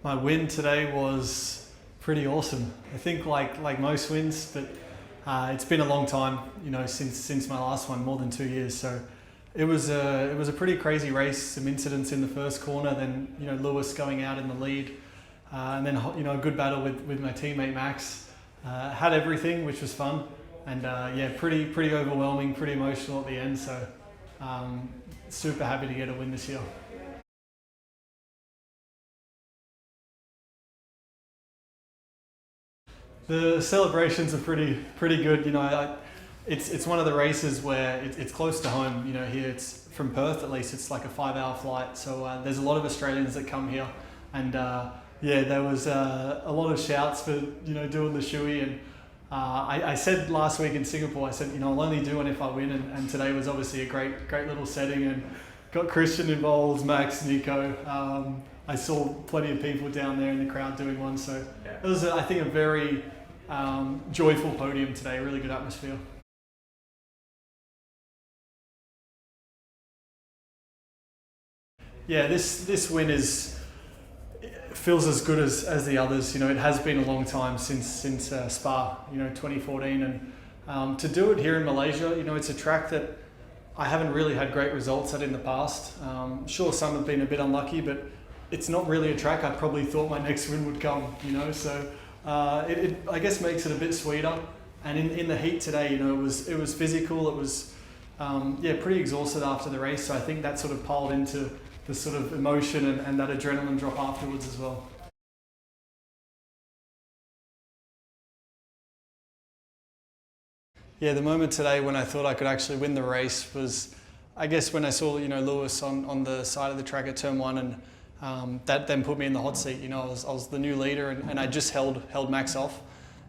My win today was pretty awesome. I think like most wins, but it's been a long time, since my last one, more than 2 years. So it was a pretty crazy race. Some incidents in the first corner, then Lewis going out in the lead, and then a good battle with my teammate Max. Had everything, which was fun, and pretty overwhelming, pretty emotional at the end. So super happy to get a win this year. The celebrations are pretty good. It's one of the races where it's close to home. Here it's from Perth, at least it's like a 5-hour flight. So there's a lot of Australians that come here, and there was a lot of shouts for doing the shoey. And I said last week in Singapore, I said I'll only do one if I win, and today was obviously a great little setting, and got Christian involved, Max, Nico. I saw plenty of people down there in the crowd doing one, so it was, I think, a very joyful podium today, really good atmosphere. Yeah, this win feels as good as the others. It has been a long time since Spa, 2014, and to do it here in Malaysia, it's a track that I haven't really had great results at in the past. Sure, some have been a bit unlucky, but it's not really a track I probably thought my next win would come, so it I guess makes it a bit sweeter. And in the heat today, it was physical, it was pretty exhausted after the race, so I think that sort of piled into the sort of emotion and that adrenaline drop afterwards as well. Yeah, the moment today when I thought I could actually win the race was, I guess, when I saw Lewis on the side of the track at turn 1, and that then put me in the hot seat. I was the new leader, and I just held Max off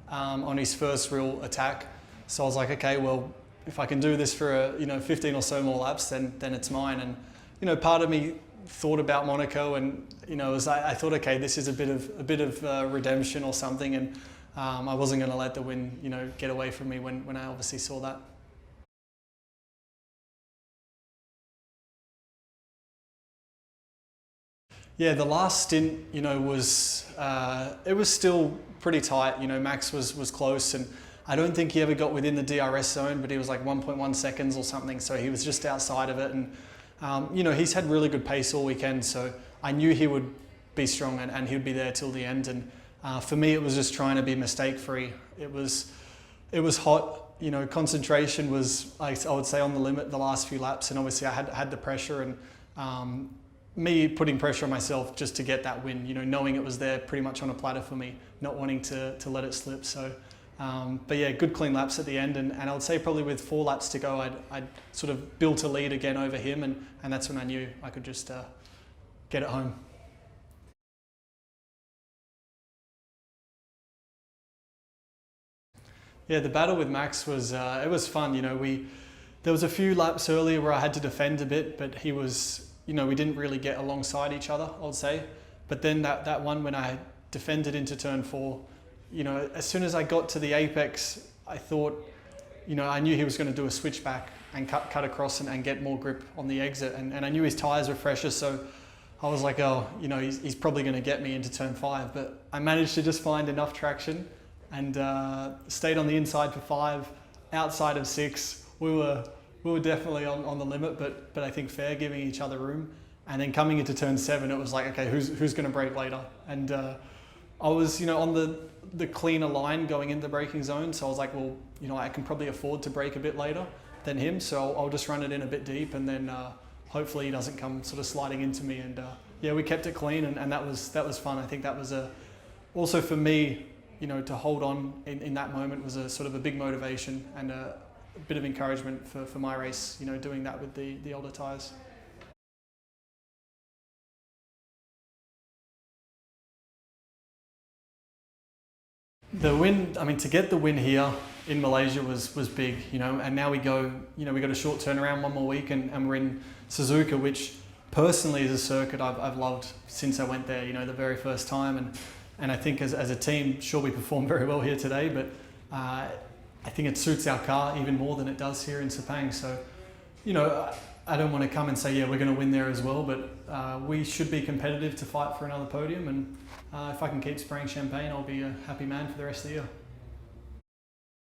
on his first real attack. So I was like, okay, well, if I can do this for 15 or so more laps, then it's mine. And part of me thought about Monaco, and I thought, okay, this is a bit of redemption or something, and I wasn't going to let the win get away from me when I obviously saw that. Yeah, the last stint, was it was still pretty tight. Max was close, and I don't think he ever got within the DRS zone, but he was like 1.1 seconds or something, so he was just outside of it. And he's had really good pace all weekend, so I knew he would be strong and he would be there till the end. And for me, it was just trying to be mistake-free. It was hot. Concentration was, I would say, on the limit the last few laps, and obviously I had the pressure, and me putting pressure on myself just to get that win, knowing it was there pretty much on a platter for me, not wanting to let it slip. So, but yeah, good clean laps at the end, and I would say probably with 4 laps to go, I'd sort of built a lead again over him, and that's when I knew I could just get it home. Yeah, the battle with Max was it was fun. There was a few laps earlier where I had to defend a bit, but he was. We didn't really get alongside each other, I would say. But then that one when I defended into turn 4, as soon as I got to the apex, I thought, I knew he was going to do a switchback and cut across and get more grip on the exit. And I knew his tyres were fresher, so I was like, oh, he's probably going to get me into turn 5. But I managed to just find enough traction and stayed on the inside for 5, outside of 6. We were definitely on the limit, but I think fair, giving each other room. And then coming into turn 7, it was like, okay, who's going to brake later? And I was, on the cleaner line going into the braking zone, so I was like, well, I can probably afford to brake a bit later than him, so I'll just run it in a bit deep, and then hopefully he doesn't come sort of sliding into me. And yeah, we kept it clean, and that was fun. I think that was also for me, to hold on in that moment was a sort of a big motivation and a bit of encouragement for my race, doing that with the older tyres. The win, to get the win here in Malaysia was big, and now we got a short turnaround, 1 more week, and we're in Suzuka, which personally is a circuit I've loved since I went there, the very first time. And I think as a team, sure, we performed very well here today, but I think it suits our car even more than it does here in Sepang. So, I don't want to come and say, yeah, we're going to win there as well, but we should be competitive to fight for another podium, and if I can keep spraying champagne, I'll be a happy man for the rest of the year.